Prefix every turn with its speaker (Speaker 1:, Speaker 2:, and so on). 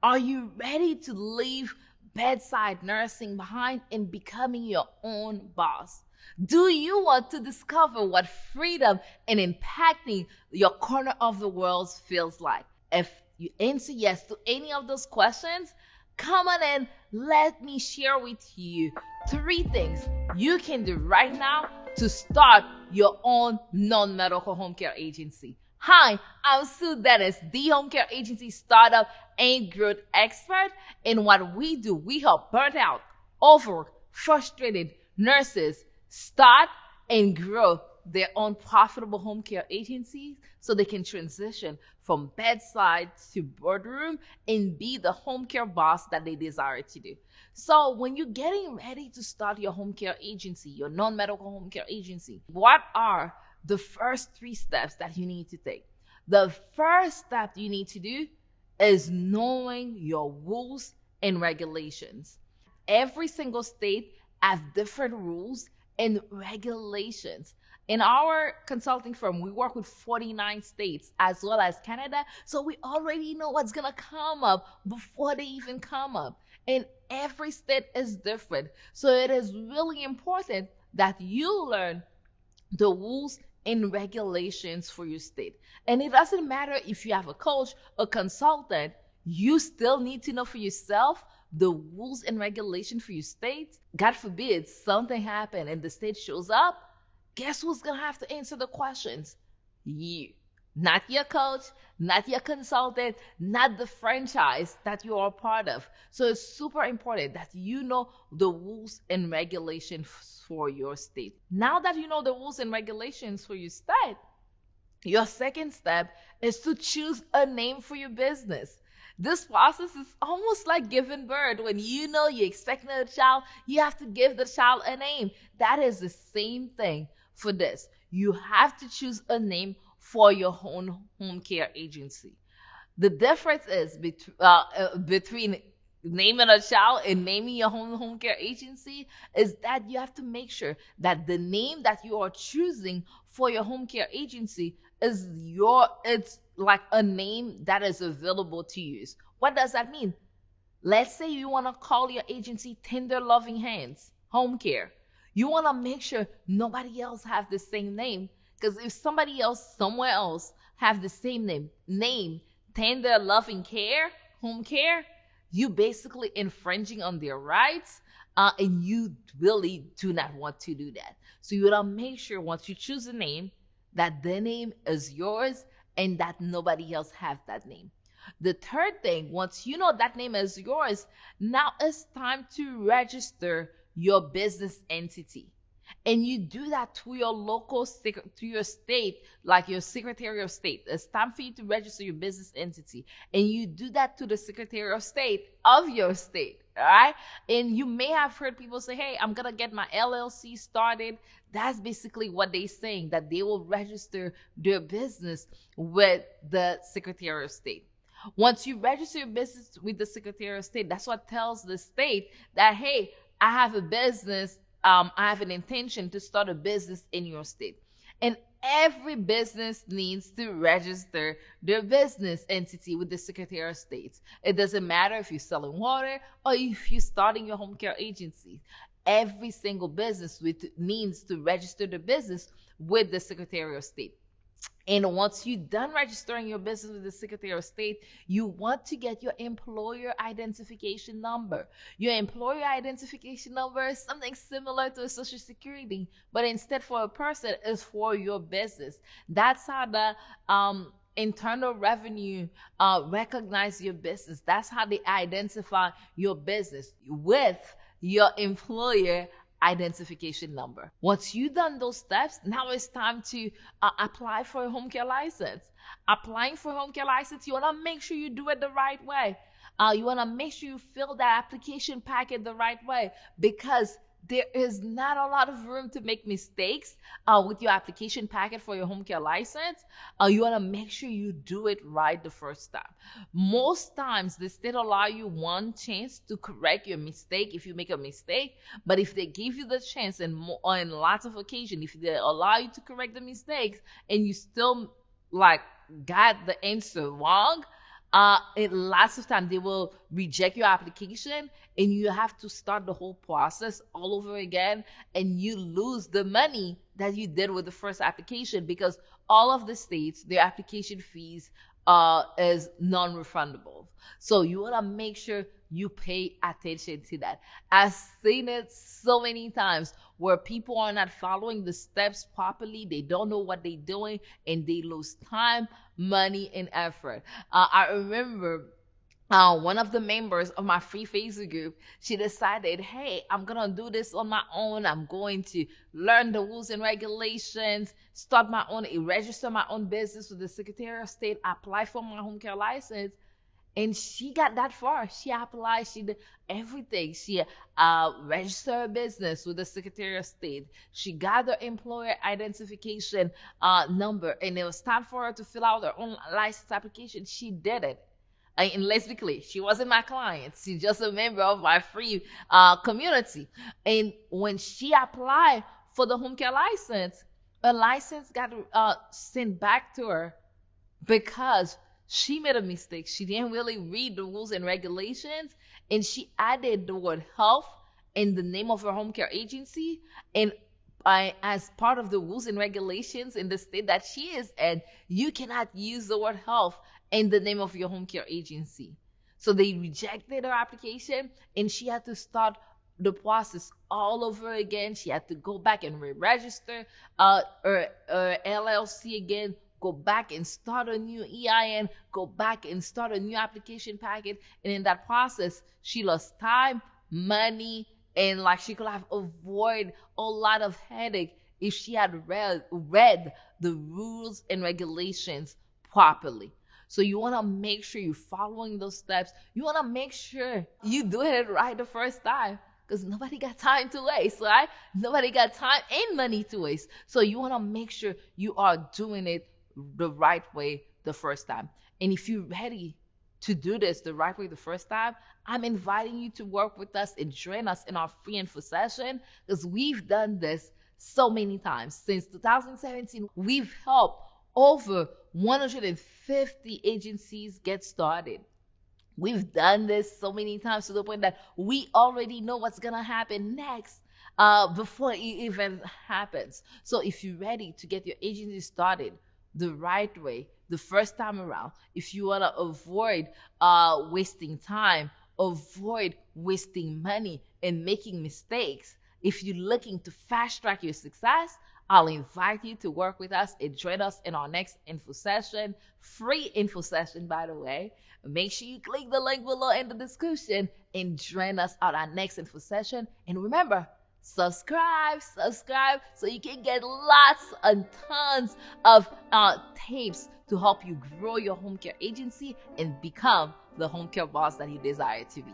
Speaker 1: Are you ready to leave bedside nursing behind and becoming your own boss? Do you want to discover what freedom and impacting your corner of the world feels like? If you answer yes to any of those questions, come on and let me share with you three things you can do right now to start your own non-medical home care agency. Hi, I'm Sue Dennis, the home care agency startup and growth expert. And what we do, we help burnt out, overworked, frustrated nurses start and grow their own profitable home care agencies so they can transition from bedside to boardroom and be the home care boss that they desire to do. So when you're getting ready to start your home care agency, your non-medical home care agency, what are the first three steps that you need to take? The first step you need to do is knowing your rules and regulations. Every single state has different rules and regulations. In our consulting firm, we work with 49 states as well as Canada, so we already know what's going to come up before they even come up. And every state is different. So it is really important that you learn the rules and regulations for your state. And it doesn't matter if you have a coach, a consultant, you still need to know for yourself the rules and regulations for your state. God forbid something happen and the state shows up, guess who's going to have to answer the questions? You. Not your coach, not your consultant, not the franchise that you are a part of. So it's super important that you know the rules and regulations for your state. Now that you know the rules and regulations for your state, your second step is to choose a name for your business. This process is almost like giving birth. When you know you're expecting a child, you have to give the child a name. That is the same thing for this. You have to choose a name for your own home care agency. The difference is between naming a child and naming your own home care agency is that you have to make sure that the name that you are choosing for your home care agency is it's like a name that is available to use. What does that mean? Let's say you want to call your agency Tender Loving Hands Home Care. You want to make sure nobody else have the same name, because if somebody else somewhere else have the same name Tender Loving Care Home Care, you basically infringing on their rights, and you really do not want to do that. So you want to make sure once you choose a name that the name is yours and that nobody else has that name. The third thing, once you know that name is yours, now it's time to register your business entity. And you do that to your to your state, like your Secretary of State. It's time for you to register your business entity. And you do that to the Secretary of State of your state, all right? And you may have heard people say, hey, I'm going to get my LLC started. That's basically what they're saying, that they will register their business with the Secretary of State. Once you register your business with the Secretary of State, that's what tells the state that, hey, I have a business, I have an intention to start a business in your state. And every business needs to register their business entity with the Secretary of State. It doesn't matter if you're selling water or if you're starting your home care agency. Every single business needs to register the business with the Secretary of State. And once you're done registering your business with the Secretary of State, you want to get your employer identification number. Your employer identification number is something similar to a social security, but instead for a person, it's for your business. That's how the Internal Revenue recognize your business. That's how they identify your business, with your employer identification number. Once you've done those steps, now it's time to apply for a home care license. Applying for a home care license, you want to make sure you do it the right way. You want to make sure you fill that application packet the right way, because there is not a lot of room to make mistakes with your application packet for your home care license. You want to make sure you do it right the first time. Most times, the state allow you one chance to correct your mistake if you make a mistake. But if they give you the chance, and on lots of occasions, if they allow you to correct the mistakes and you still got the answer wrong, Lots of time they will reject your application, and you have to start the whole process all over again, and you lose the money that you did with the first application, because all of the states, their application fees is non-refundable. So you want to make sure you pay attention to that. I've seen it so many times where people are not following the steps properly. They don't know what they're doing, and they lose time, money, and effort. I remember one of the members of my free Facebook group, she decided, hey, I'm gonna do this on my own. I'm going to learn the rules and regulations, start my own, register my own business with the Secretary of State, apply for my home care license. And she got that far. She applied, she did everything. She registered a business with the Secretary of State. She got the employer identification number, and it was time for her to fill out her own license application. She did it. And let's be clear, she wasn't my client. She's just a member of my free community. And when she applied for the home care license, a license got sent back to her because she made a mistake. She didn't really read the rules and regulations, and she added the word health in the name of her home care agency. And as part of the rules and regulations in the state that she is in, you cannot use the word health in the name of your home care agency. So they rejected her application, and she had to start the process all over again. She had to go back and re-register her LLC again, go back and start a new EIN, go back and start a new application packet. And in that process, she lost time, money, and like she could have avoided a lot of headache if she had read the rules and regulations properly. So you want to make sure you're following those steps. You want to make sure you do it right the first time, because nobody got time to waste, right? Nobody got time and money to waste. So you want to make sure you are doing it the right way the first time. And if you're ready to do this the right way the first time, I'm inviting you to work with us and join us in our free info session, because we've done this so many times. Since 2017, we've helped over 150 agencies get started. We've done this so many times to the point that we already know what's going to happen next before it even happens. So if you're ready to get your agency started the right way the first time around, if you want to avoid wasting time, avoid wasting money and making mistakes, if you're looking to fast track your success, I'll invite you to work with us and join us in our next info session, free info session, by the way. Make sure you click the link below in the description and join us at our next info session. And remember, subscribe so you can get lots and tons of tips to help you grow your home care agency and become the home care boss that you desire to be.